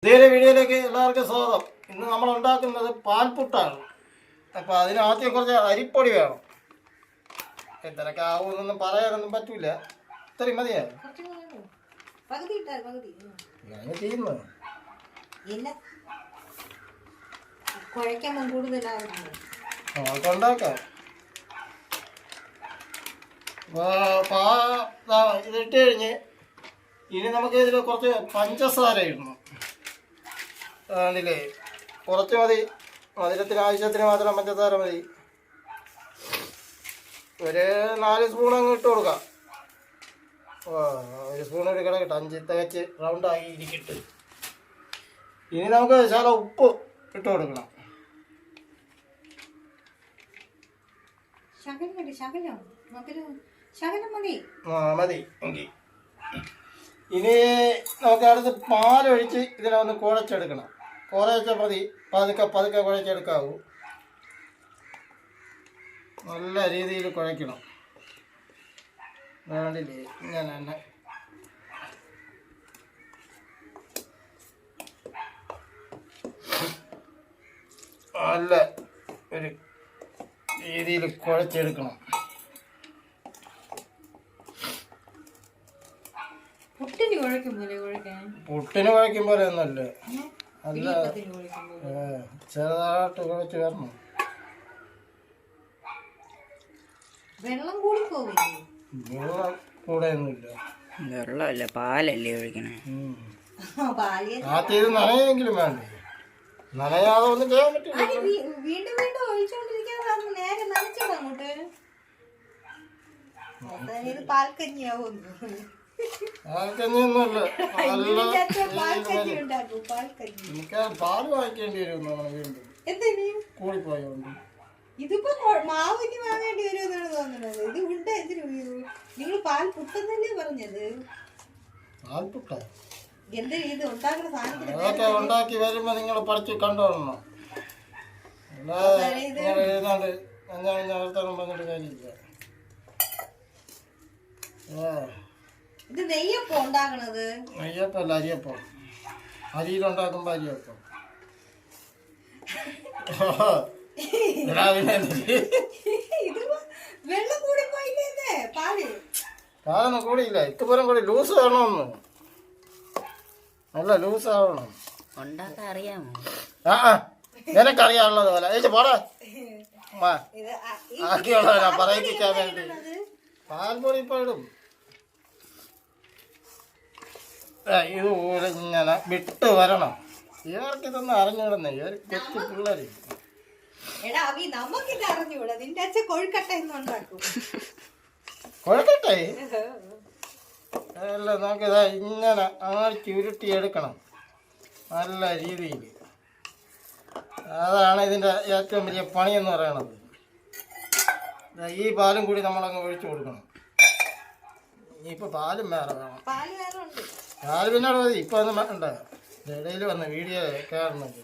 പുതിയൊരു വീഡിയോയിലേക്ക് എല്ലാവർക്കും സ്വാഗതം. ഇന്ന് നമ്മൾ ഉണ്ടാക്കുന്നത് പാൽപുട്ടാണ്. അപ്പോൾ അതിനാദ്യം കുറച്ച് അരിപ്പൊടി വേണം. എത്രയൊക്കെ ആവുമെന്നൊന്നും പറയാനൊന്നും പറ്റൂല. ഇത്രയും മതിയാ ഞാൻ ചെയ്യുന്നത്. നമുക്ക് ഉണ്ടാക്കാം. ഇതിട്ട് കഴിഞ്ഞ് ഇനി നമുക്ക് ഇതിൽ കുറച്ച് പഞ്ചസാര ഇടണം. അതിലേ കുറച്ച് മതി, മധുരത്തിന് ആവശ്യത്തിന് മാത്രം പഞ്ചസാര മതി. ഒരു 4 സ്പൂൺ അങ്ങ് ഇട്ട് കൊടുക്കാം. ഒരു സ്പൂൺ ഒരു കിടക്കട്ടെ, 5 തികച്ച് റൗണ്ടായി ഇരിക്കട്ട്. ഇനി നമുക്ക് ശകലം ഉപ്പ് ഇട്ട് കൊടുക്കണം. മതി എങ്കിൽ ഇനി നമുക്ക് അടുത്ത് പാലൊഴിച്ച് ഇതിനെ ഒന്ന് കുഴച്ചെടുക്കണം. കുറേശ്ശെ മതി, പതുക്കെ കുഴച്ചെടുക്കാവൂ. നല്ല രീതിയിൽ കുഴയ്ക്കണം. വേണ്ടില്ലേ ഇങ്ങനെ തന്നെ. നല്ല ഒരു രീതിയിൽ കുഴച്ചെടുക്കണം. പുട്ടിന് കുഴയ്ക്കും പോലെ ഒന്നല്ലേ, നല്ല ചെറുതായിട്ട് കുഴച്ച് വരണം. വെള്ളം കൂടെ ഒന്നുമില്ല, വെള്ളമല്ല പാലല്ലേ ഒഴിക്കണേ. ആദ്യം ഇത് നനയെങ്കിലും വേണ്ടേ, നനയാതെ ഒന്നും ചെയ്യാൻ പറ്റില്ല. വീണ്ടും ഒഴിച്ചോണ്ടിരിക്കാതെ നേരെ നനച്ചിടങ്ങോട്ട്. ഇത് പാൽക്കഞ്ഞിയാവും. പാൽക്കഞ്ഞിയൊന്നുമല്ല, എനിക്ക് പാല് വാങ്ങിക്കേണ്ടി വരും. വീണ്ടും കൂടിപ്പോയോണ്ട് ഇതിപ്പോ മാവിന് വാങ്ങേണ്ടി വരുമെന്നാണ് തോന്നുന്നത്. ഇത് ഉണ്ട്. എന്തിനു നിങ്ങൾ പാൽ പുട്ടെന്നല്ലേ പറഞ്ഞത്? പാൽപുട്ട എന്ത് ഇത് ഉണ്ടാക്കുന്ന സാധനത്തിന് അതൊക്കെ ഉണ്ടാക്കി വരുമ്പോ നിങ്ങൾ പഠിച്ച് കണ്ടോളണം. എഴുതാണ്ട് വർത്തമാനം പറഞ്ഞിട്ട് കാര്യമില്ല. ഇത് നെയ്യപ്പം ഉണ്ടാക്കണത്. നെയ്യപ്പം അല്ല, അരിയപ്പം. അരിയിലുണ്ടാക്കുമ്പോ അരിയപ്പം. വെള്ളം കൂടി പോയില്ലേ പാല്? പാലൊന്നും കൂടിയില്ല, ഇതുപോലും കൂടി ലൂസ് വേണമെന്ന്. നല്ല ലൂസ് ആവണം. ഉണ്ടാക്കാൻ അറിയാമോ? നിനക്കറിയാനുള്ളത് പോലെ ഏച്ചി പോടാ. ബാക്കിയുള്ളവരാ പറയിപ്പിക്കാൻ വേണ്ടി പാൽപ്പൊടി ഇപ്പൊ ഇടും. ഇതുപോലെ ഇങ്ങനെ വിട്ട് വരണം. ഇവർക്ക് ഇതൊന്നും അറിഞ്ഞുവിടുന്നേ, ഇവർ കൊച്ചു പിള്ളേര്. കൊഴക്കട്ടെ അല്ല, നമുക്കിതാ ഇങ്ങനെ ചുരുട്ടി എടുക്കണം നല്ല രീതിയിൽ. അതാണ് ഇതിൻ്റെ ഏറ്റവും വലിയ പണിയെന്ന് പറയണത്. ഈ പാലും കൂടി നമ്മളങ്ങ് ഒഴിച്ചു കൊടുക്കണം. ഇനിയിപ്പോൾ പാലും വേറെ വേണം. പാല് പിന്നീട് മതി, ഇപ്പം ഒന്നും വേണ്ട. ഇടയിൽ വന്ന് വീഡിയോ കയറുന്നുണ്ട്.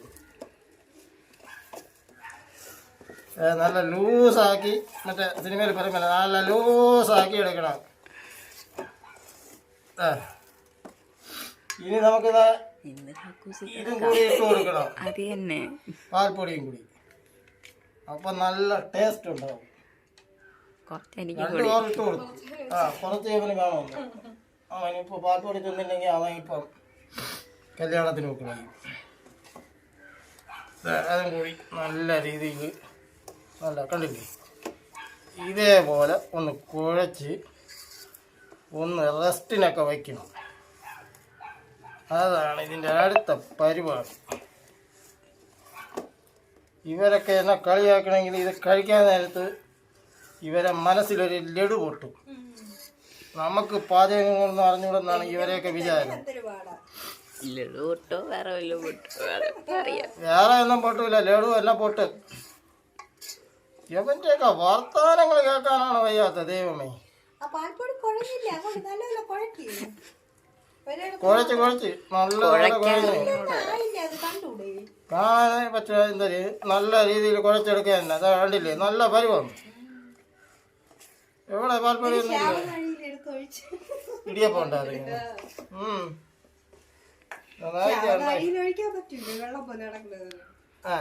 നല്ല ലൂസാക്കി, മറ്റേ സിനിമയിൽ പറയുമ്പോൾ നല്ല ലൂസാക്കി എടുക്കണം. ഇനി നമുക്കിത് ഇതും കൂടി ഇട്ട് കൊടുക്കണം, പാൽപ്പൊടിയും കൂടി. അപ്പം നല്ല ടേസ്റ്റ് ഉണ്ടാവും. 2 ഓർ ഇട്ട് കൊടുക്കും. കുറച്ച് ഇവന് കാണുമല്ലോ. അവനിപ്പോൾ പാൽപ്പൊടി തിന്നില്ലെങ്കിൽ അവൻ ഇപ്പം കല്യാണത്തിന് വെക്കണം. അതും കൂടി നല്ല രീതിയിൽ നല്ല കണ്ടില്ലേ, ഇതേപോലെ ഒന്ന് കുഴച്ച് ഒന്ന് റെസ്റ്റിനൊക്കെ വയ്ക്കണം. അതാണ് ഇതിൻ്റെ അടുത്ത പരിപാടി. ഇവരൊക്കെ എന്നെ കളിയാക്കണമെങ്കിൽ ഇത് കഴിക്കാൻ നേരത്ത് ഇവരെ മനസ്സിലൊരു ലഡു പൊട്ടും. നമുക്ക് പാചകങ്ങളൊന്നും അറിഞ്ഞുകൂടെന്നാണ് ഇവരെയൊക്കെ വിചാരം. വേറെ ഒന്നും പൊട്ടില്ല, ലഡു എല്ലാം പൊട്ട്. ഇവന്റെയൊക്കെ വർത്താനങ്ങൾ കേൾക്കാനാണ് വയ്യാത്ത ദൈവമേ. കുഴച്ച് നല്ല കാണാൻ പറ്റുക. എന്തായാലും നല്ല രീതിയിൽ കുഴച്ചെടുക്കുക തന്നെ. അത് കണ്ടില്ലേ, നല്ല പരുവം. എവിടെ പാൽപ്പൊടി ഒന്നും ഇടിയപ്പം ഉണ്ടാകും. നന്നായിട്ട് എണ്ണ അതിലൊഴിക്കാൻ പറ്റില്ല, വെള്ളം പോലെ കിടക്കുന്നത്. ആ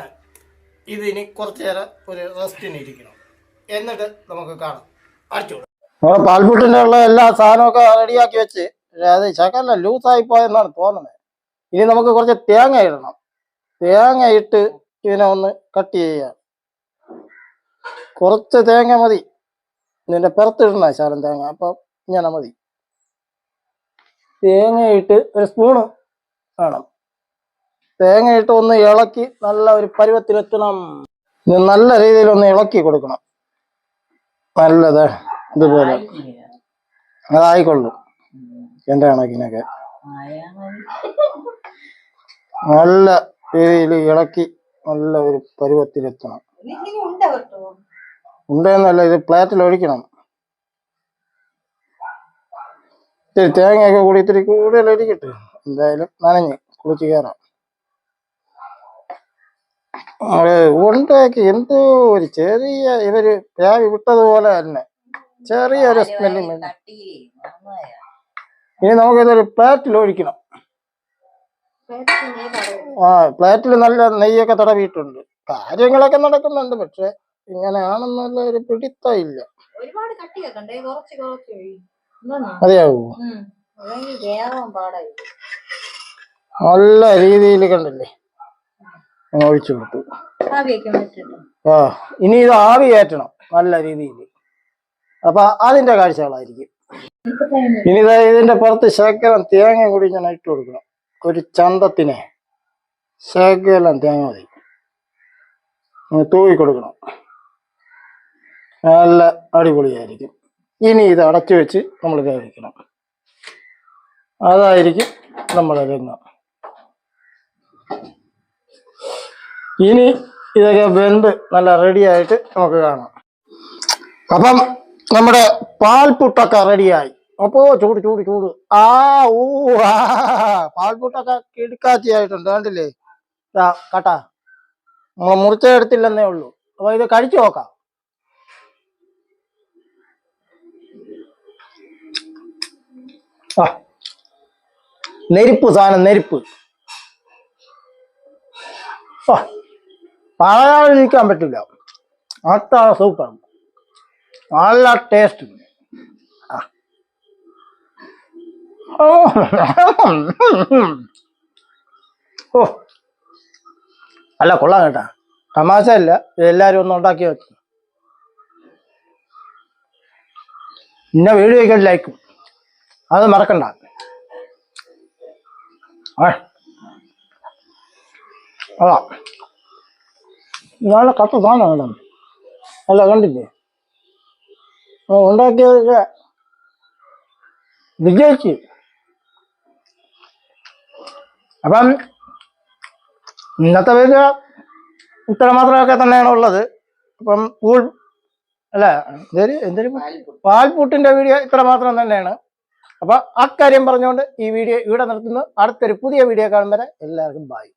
ഇതിനി കുറച്ചു നേരം ഒരു റെസ്റ്റിന് ഇരിക്കണം, എന്നിട്ട് നമുക്ക് കാണാം. അടിച്ചു നമ്മുടെ പാൽപുട്ടിൻ്റെ ഉള്ള എല്ലാ സാധനമൊക്കെ റെഡിയാക്കി വെച്ച്, അത് ശകലം ലൂസായി പോയെന്നാണ് തോന്നുന്നത്. ഇനി നമുക്ക് കുറച്ച് തേങ്ങ ഇടണം. തേങ്ങ ഇട്ട് ഇതിനെ ഒന്ന് കട്ട് ചെയ്യുക. കുറച്ച് തേങ്ങ മതി, ഇതിൻ്റെ പുറത്തിടണ ശകലം തേങ്ങ, അപ്പം ഇങ്ങനെ മതി. തേങ്ങയിട്ട് ഒരു സ്പൂണ് വേണം. തേങ്ങയിട്ട് ഒന്ന് ഇളക്കി നല്ല ഒരു പരുവത്തിലെത്തണം. ഇത് നല്ല രീതിയിൽ ഒന്ന് ഇളക്കി കൊടുക്കണം. നല്ലത് ഇതുപോലെ അതായിക്കൊള്ളും. എൻ്റെ കണക്കിനൊക്കെ നല്ല രീതിയിൽ ഇളക്കി നല്ല ഒരു പരുവത്തിലെത്തണം. ഇതിങ്ങനെ ഉണ്ട വെട്ടുമോ? ഉണ്ടെന്നല്ല, ഇത് പ്ലേറ്റിൽ ഒഴിക്കണം. ഇത്തിരി തേങ്ങയൊക്കെ കൂടി ഇത്തിരി കൂടുതൽ ഇരിക്കട്ടെ. എന്തായാലും നനഞ്ഞ് കുളിച്ച് കയറാം. ഉണ്ടാക്കി എന്തോ ഒരു ചെറിയ ഇവര് രാവി വിട്ടതുപോലെ തന്നെ ചെറിയൊരു സ്മെല്ലിങ്. ഇനി നമുക്കിതൊരു പ്ലേറ്റിൽ ഒഴിക്കണം. ആ പ്ലേറ്റിൽ നല്ല നെയ്യൊക്കെ തടവിയിട്ടുണ്ട്. കാര്യങ്ങളൊക്കെ നടക്കുന്നുണ്ട്, പക്ഷെ ഇങ്ങനെയാണെന്നുള്ള ഒരു പിടിത്തം ഇല്ല. ഒരുപാട് കട്ടിയാക്കണ്ടേ, കുറച്ച് കുറച്ച് മതിയാവൂ. നല്ല രീതിയിൽ കണ്ടില്ലേ ഒഴിച്ചു കൊടുത്തു. ആ ഇനി ഇത് ആവി കയറ്റണം നല്ല രീതിയിൽ. അപ്പൊ അതിന്റെ കാഴ്ചകളായിരിക്കും. ഇനി ഇതിന്റെ പുറത്ത് ശകലം തേങ്ങ കൂടി ഞാൻ ഇട്ട് കൊടുക്കണം. ഒരു ചന്തത്തിനെ ശകലം തേങ്ങ മതി, തൂവി കൊടുക്കണം. നല്ല അടിപൊളിയായിരിക്കും. ഇനി ഇത് അടച്ചു വെച്ച് നമ്മൾ കഴിക്കണം. അതായിരിക്കും നമ്മുടെ രംഗം. ഇനി ഇതൊക്കെ വെന്ത് നല്ല റെഡിയായിട്ട് നമുക്ക് കാണാം. അപ്പം നമ്മുടെ പാൽപുട്ടൊക്കെ റെഡിയായി. അപ്പോ ചൂട് ചൂട് ചൂട് ആ ഊ ആ പാൽപുട്ടൊക്കെ കിടുക്കാച്ചിയായിട്ടുണ്ട്. കണ്ടില്ലേ? കട്ടാ നമ്മൾ മുറിച്ചെടുത്തില്ലെന്നേ ഉള്ളൂ. അപ്പൊ ഇത് കഴിച്ചു നോക്കാം. ആ നെരിപ്പ് സാധനം, നെരിപ്പ്. പറയാതിരിക്കാൻ പറ്റില്ല. അത്ര സൂപ്പർ, നല്ല ടേസ്റ്റ്. ഓ അല്ല കൊള്ളാം കേട്ടാ, തമാശയല്ല. എല്ലാരും ഒന്ന് ഉണ്ടാക്കി വെച്ചു. പിന്നെ വീഡിയോയ്ക്ക് ലൈക്കും അത് മറക്കണ്ട. അതാ നല്ല കട്ട സാധനം കേട്ടോ. അല്ല കണ്ടില്ലേ, ഉണ്ടാക്കിയതൊക്കെ വിജയിച്ച്. അപ്പം ഇന്നത്തെ വീഡിയോ ഇത്ര മാത്രമൊക്കെ തന്നെയാണ് ഉള്ളത്. അപ്പം അല്ല എന്തൊരു പാൽപുട്ടിന്റെ വീഡിയോ ഇത്ര മാത്രം തന്നെയാണ്. അപ്പൊ അക്കാര്യം പറഞ്ഞുകൊണ്ട് ഈ വീഡിയോ ഇവിടെ നിർത്തുന്നു. അടുത്തൊരു പുതിയ വീഡിയോ കാണും വരെ എല്ലാവർക്കും ബൈ.